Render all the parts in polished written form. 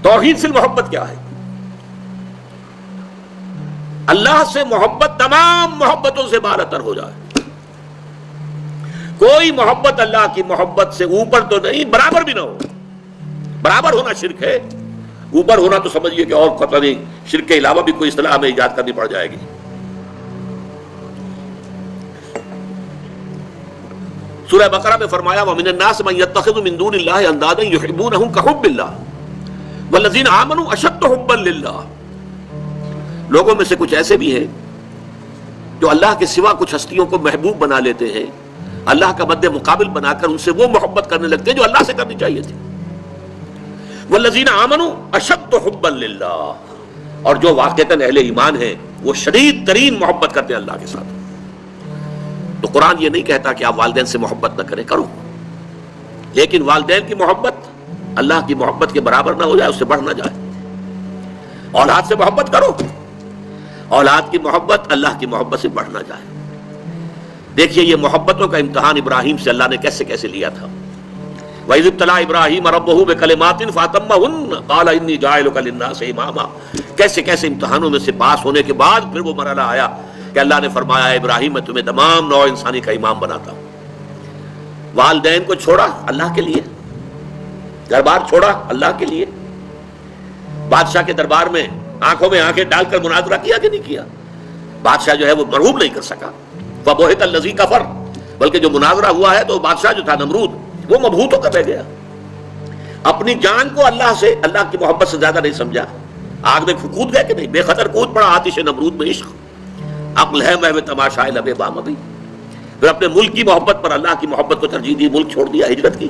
توحید فی المحبت کیا ہے؟ اللہ سے محبت تمام محبتوں سے بالاتر ہو جائے. کوئی محبت اللہ کی محبت سے اوپر تو نہیں، برابر بھی نہ ہو. برابر ہونا شرک ہے، اوپر ہونا تو سمجھیے کہ اور پتہ نہیں شرک کے علاوہ بھی کوئی اصطلاح ہمیں ایجاد کرنی پڑ جائے گی. سورہ بقرہ میں فرمایا وَمِنَ النَّاسِ مَن يَتَّخِذُ مِن دُونِ اللَّهِ أَندَادًا يُحِبُّونَهُم كَحُبِّ اللَّهِ وَالَّذِينَ آمَنُوا أَشَدُّ حُبًّا لِلَّهِ. لوگوں میں سے کچھ ایسے بھی ہیں جو اللہ کے سوا کچھ ہستیوں کو محبوب بنا لیتے ہیں، اللہ کا مد مقابل بنا کر ان سے وہ محبت کرنے لگتے ہیں جو اللہ سے کرنی چاہیے تھی. وَالَّذِينَ آمَنُوا أَشَدُّ حُبًّا لِلَّهِ، اور جو واقعتاً اہل ایمان ہیں وہ شدید ترین محبت کرتے ہیں اللہ کے ساتھ. تو قرآن یہ نہیں کہتا کہ آپ والدین سے محبت نہ کریں، کرو، لیکن والدین کی محبت اللہ کی محبت کے برابر نہ ہو جائے، اس سے بڑھ نہ جائے. اولاد سے محبت کرو، اولاد کی محبت اللہ کی محبت سے بڑھ نہ جائے. دیکھیے یہ محبتوں کا امتحان ابراہیم سے اللہ نے کیسے کیسے لیا تھا. وَإِذِ ابْتَلَىٰ إِبْرَاهِيمَ رَبُّهُ بِكَلِمَاتٍ فَأَتَمَّهُنَّ قَالَ إِنِّي جَاعِلُكَ لِلنَّاسِ إِمَامًا. کیسے کیسے امتحانوں میں سے پاس ہونے کے بعد پھر وہ مرحلہ آیا کہ اللہ نے فرمایا ابراہیم میں تمہیں تمام نوع انسانی کا امام بناتا ہوں. والدین کو چھوڑا اللہ کے لیے، گھر بار چھوڑا اللہ کے لیے. بادشاہ کے دربار میں آنکھوں میں آنکھیں ڈال کر مناظرہ کیا کہ نہیں کیا؟ بادشاہ جو ہے وہ مرعوب نہیں کر سکا. فَبُہِتَ الَّذِي كَفَرَ، بلکہ جو مناظرہ ہوا ہے تو بادشاہ جو تھا نمرود وہ مبہوت ہو کر رہ گیا. اپنی جان کو اللہ سے، اللہ کی محبت سے زیادہ نہیں سمجھا. آگ میں کود گئے کہ نہیں؟ بے خطر کود پڑا آتش نمرود میں عشق. عقل ہے محو تماشائے لب بام ابھی. پھر اپنے ملک کی محبت پر اللہ کی محبت کو ترجیح دی، ملک چھوڑ دیا، ہجرت کی.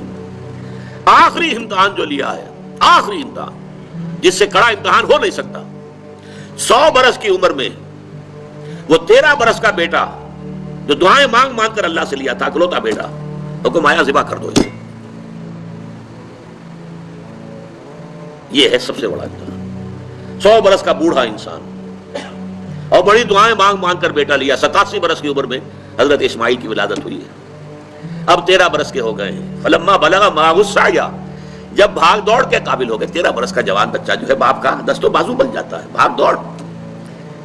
آخری امتحان جو لیا ہے، آخری امتحان جس سے کڑا امتحان ہو نہیں سکتا. 100 برس کی عمر میں وہ 13 برس کا بیٹا جو دعائیں مانگ مانگ کر اللہ سے لیا تھا، اکلوتا بیٹا، حکم آیا ذبح کر دو. یہ ہے سب سے بڑا امتحان. 100 برس کا بوڑھا انسان اور بڑی دعائیں مانگ مانگ کر بیٹا لیا. 87 برس کی عمر میں حضرت اسماعیل کی ولادت ہوئی ہے. اب 13 برس کے ہو گئے ہیں. فلما بلغ معه السعي، جب بھاگ دوڑ کے قابل ہو گئے. 13 برس کا جوان بچہ جو ہے باپ کا دست و بازو بن جاتا ہے، بھاگ دوڑ.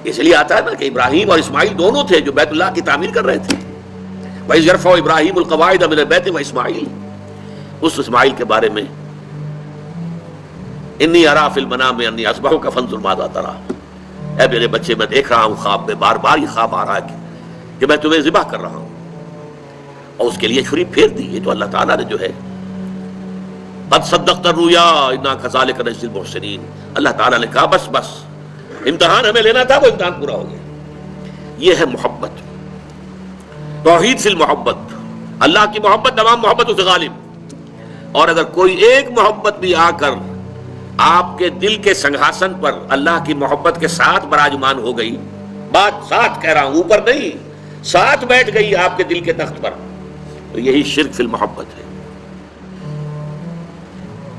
اس لیے آتا ہے نا کہ ابراہیم اور اسماعیل دونوں تھے جو بیت اللہ کی تعمیر کر رہے تھے. وَإِذْ يَرْفَعُ إِبْرَاهِيمُ الْقَوَاعِدَ مِنَ الْبَيْتِ وَإِسْمَاعِيلُ، اس اسماعیل کے بارے میں انی ارا فی المنام انی اصبحک فانظر ماذا تری. اے میرے بچے میں دیکھ رہا ہوں خواب میں، بار بار یہ خواب آ رہا ہے کہ میں تمہیں ذبح کر رہا ہوں. اور اس کے لیے چھری پھیر دی. یہ تو اللہ تعالیٰ نے جو ہے قد صدقت الرؤیا انا کذالک نجزی المحسنین. اللہ تعالیٰ نے کہا بس بس، امتحان ہمیں لینا تھا، وہ امتحان پورا ہو گیا. یہ ہے محبت، توحید فی المحبت. اللہ کی محبت تمام محبتوں سے غالب. اور اگر کوئی ایک محبت بھی آ کر آپ کے دل کے سنگھاسن پر اللہ کی محبت کے ساتھ براجمان ہو گئی، بات ساتھ کہہ رہا ہوں، اوپر نہیں، ساتھ بیٹھ گئی آپ کے دل کے تخت پر، تو یہی شرک فی المحبت ہے.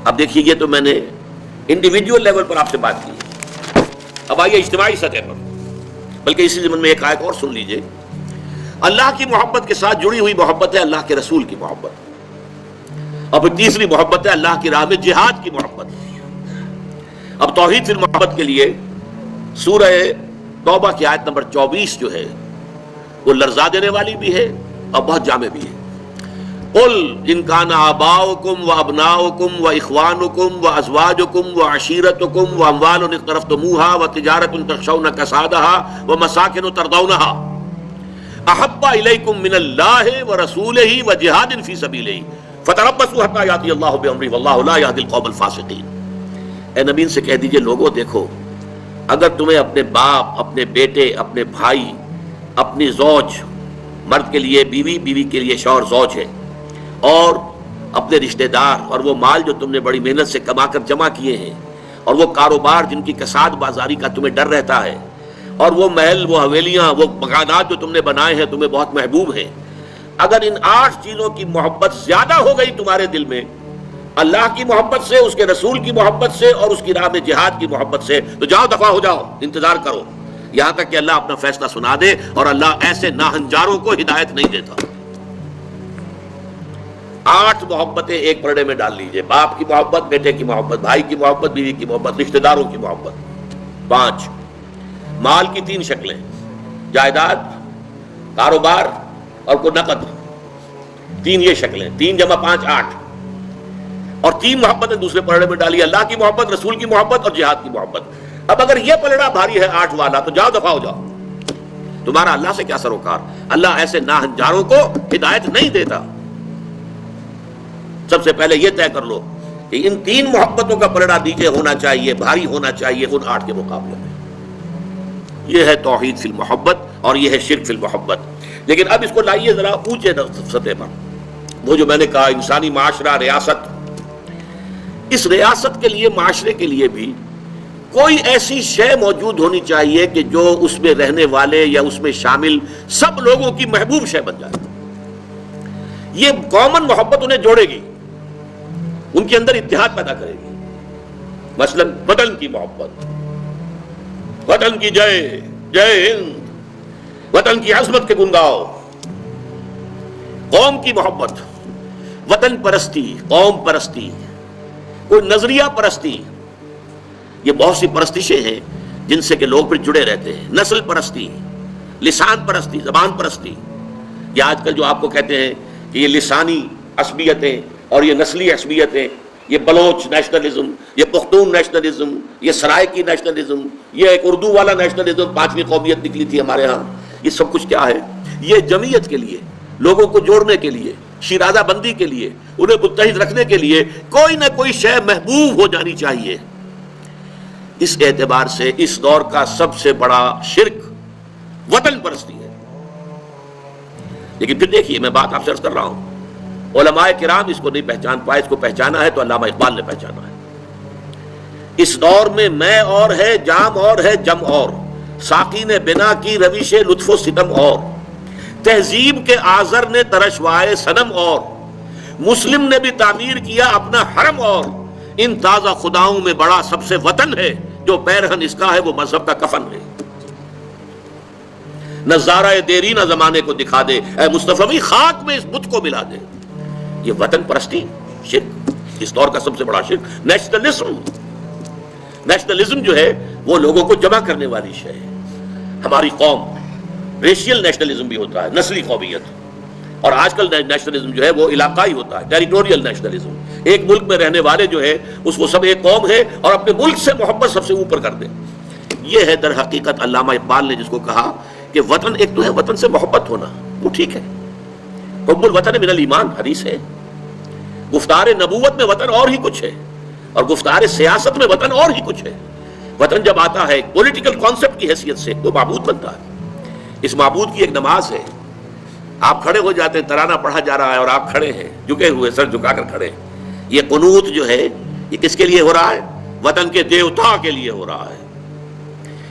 اب دیکھیے یہ تو میں نے انڈیویجول لیول پر آپ سے بات کی. اب آئیے اجتماعی سطح پر، بلکہ اسی ضمن میں ایک آیت اور سن لیجئے. اللہ کی محبت کے ساتھ جڑی ہوئی محبت ہے اللہ کے رسول کی محبت. اور پھر تیسری محبت ہے اللہ کی راہ میں جہاد کی محبت. اب توحید فی المحبت کے لیے سورہ توبہ کی آیت نمبر 24 جو ہے وہ لرزا دینے والی بھی ہے اور بہت جامع بھی ہے. قل ان کان آباؤکم وابناؤکم واخوانکم وازواجکم وعشیرتکم واموال اقترفتموها وتجارۃ تخشون کسادها ومساکن ترضونها احب الیکم من اللہ ورسولہ وجہاد فی سبیلہ فتربصوا حتی یاتی اللہ بامرہ واللہ لا یہدی القوم الفاسقین. اے نبی سے کہہ دیجئے لوگوں دیکھو، اگر تمہیں اپنے باپ، اپنے بیٹے، اپنے بھائی، اپنی زوج، مرد کے لیے بیوی، بیوی کے لیے شوہر زوج ہے، اور اپنے رشتہ دار اور وہ مال جو تم نے بڑی محنت سے کما کر جمع کیے ہیں، اور وہ کاروبار جن کی کساد بازاری کا تمہیں ڈر رہتا ہے، اور وہ محل، وہ حویلیاں، وہ مکانات جو تم نے بنائے ہیں تمہیں بہت محبوب ہیں. اگر ان 8 چیزوں کی محبت زیادہ ہو گئی تمہارے دل میں اللہ کی محبت سے، اس کے رسول کی محبت سے اور اس کی راہ میں جہاد کی محبت سے، تو جاؤ دفع ہو جاؤ، انتظار کرو یہاں تک کہ اللہ اپنا فیصلہ سنا دے. اور اللہ ایسے ناہنجاروں کو ہدایت نہیں دیتا. 8 محبتیں ایک پرڑے میں ڈال لیجئے. باپ کی محبت، بیٹے کی محبت، بھائی کی محبت، بیوی کی محبت، رشتہ داروں کی محبت. 5 مال کی 3 شکلیں، جائیداد، کاروبار اور کوئی نقد. 3 یہ شکلیں، 3 جمع 5 8. اور 3 محبتیں دوسرے پلڑے میں ڈالی، اللہ کی محبت، رسول کی محبت اور جہاد کی محبت. اب اگر یہ پلڑا بھاری ہے 8 والا تو جاؤ دفع ہو جاؤ. تمہارا اللہ سے کیا سروکار. اللہ ایسے ناہنجاروں کو ہدایت نہیں دیتا. سب سے پہلے یہ طے کر لو کہ ان 3 محبتوں کا پلڑا نیچے ہونا چاہیے، بھاری ہونا چاہیے ان 8 کے مقابلے میں. یہ ہے توحید فی المحبت اور یہ ہے شرک فی المحبت. لیکن اب اس کو لائیے ذرا اونچے سطح پر. وہ جو میں نے کہا انسانی معاشرہ، ریاست، اس ریاست کے لیے، معاشرے کے لیے بھی کوئی ایسی شے موجود ہونی چاہیے کہ جو اس میں رہنے والے یا اس میں شامل سب لوگوں کی محبوب شے بن جائے. یہ کامن محبت انہیں جوڑے گی، ان کے اندر اتحاد پیدا کرے گی. مثلا وطن کی محبت، وطن کی جے جے ہند، وطن کی عظمت کے گن گاؤ. قوم کی محبت، وطن پرستی، قوم پرستی، کوئی نظریہ پرستی. یہ بہت سی پرستشیں ہیں جن سے کہ لوگ پھر جڑے رہتے ہیں. نسل پرستی، لسان پرستی، زبان پرستی. یہ آج کل جو آپ کو کہتے ہیں کہ یہ لسانی عصبیتیں اور یہ نسلی عصبیتیں، یہ بلوچ نیشنلزم، یہ پختون نیشنلزم، یہ سرائکی نیشنلزم، یہ ایک اردو والا نیشنلزم، 5ویں قومیت نکلی تھی ہمارے ہاں. یہ سب کچھ کیا ہے؟ یہ جمعیت کے لیے، لوگوں کو جوڑنے کے لیے، شیرازہ بندی کے لیے، انہیں متحد رکھنے کے لیے کوئی نہ کوئی شے محبوب ہو جانی چاہیے. اس اعتبار سے اس دور کا سب سے بڑا شرک وطن پرستی ہے. لیکن پھر دیکھیے، میں بات آپ سے عرض کر رہا ہوں، علماء کرام اس کو نہیں پہچان پائے. اس کو پہچانا ہے تو علامہ اقبال نے پہچانا ہے. اس دور میں اور ہے، جام اور ہے، جم اور، ساقی نے بنا کی روش لطف و ستم اور، تہذیب کے آزر نے ترشوائے صنم اور، مسلم نے بھی تعمیر کیا اپنا حرم اور، ان تازہ خداؤں میں بڑا سب سے وطن ہے، جو پیرہن اس کا ہے وہ مذہب کا کفن ہے. نظارہ دیرینہ زمانے کو دکھا دے، اے مصطفی خاک میں اس بت کو ملا دے. یہ وطن پرستی شرک، اس دور کا سب سے بڑا شرک. نیشنلزم جو ہے وہ لوگوں کو جمع کرنے والی شے ہے. ہماری قوم، ریشیل نیشنلزم بھی ہوتا ہے، نسلی قومیت. اور آج کل نیشنلزم جو ہے وہ علاقائی ہوتا ہے، ٹیریٹوریل نیشنلزم. ایک ملک میں رہنے والے جو ہے اس کو سب ایک قوم ہے اور اپنے ملک سے محبت سب سے اوپر کر دے. یہ ہے در حقیقت علامہ اقبال نے جس کو کہا کہ وطن ایک تو ہے وطن سے محبت ہونا، وہ ٹھیک ہے، حب الوطن من الایمان حدیث ہے. گفتار نبوت میں وطن اور ہی کچھ ہے، اور گفتار سیاست میں وطن اور ہی کچھ ہے. وطن جب آتا ہے ایک پولیٹیکل کانسیپٹ کی حیثیت سے تو معبود بنتا ہے. اس معبود کی ایک نماز ہے. آپ کھڑے ہو جاتے ہیں، ترانہ پڑھا جا رہا ہے اور آپ کھڑے ہیں جھکے ہوئے، سر جھکا کر کھڑے ہیں. یہ قنوت جو ہے یہ کس کے لیے ہو رہا ہے؟ وطن کے دیوتا کے لیے ہو رہا ہے.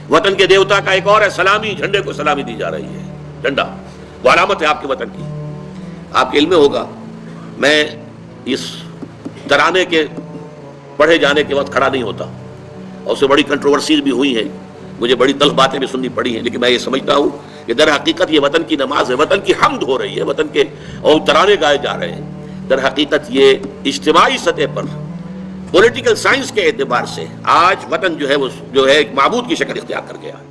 وطن کے دیوتا کا ایک اور ہے سلامی، جھنڈے کو سلامی دی جا رہی ہے. جھنڈا وہ علامت ہے آپ کے وطن کی. آپ کے علم میں ہوگا، میں اس ترانے کے پڑھے جانے کے وقت کھڑا نہیں ہوتا، اور اس سے بڑی کنٹروورسیز بھی ہوئی ہیں، مجھے بڑی تلخ باتیں بھی سننی پڑی ہیں. لیکن میں یہ سمجھتا ہوں کہ در حقیقت یہ وطن کی نماز ہے، وطن کی حمد ہو رہی ہے، وطن کے اور ترانے گائے جا رہے ہیں. در حقیقت یہ اجتماعی سطح پر پولیٹیکل سائنس کے اعتبار سے آج وطن جو ہے وہ جو ہے ایک معبود کی شکل اختیار کر گیا ہے.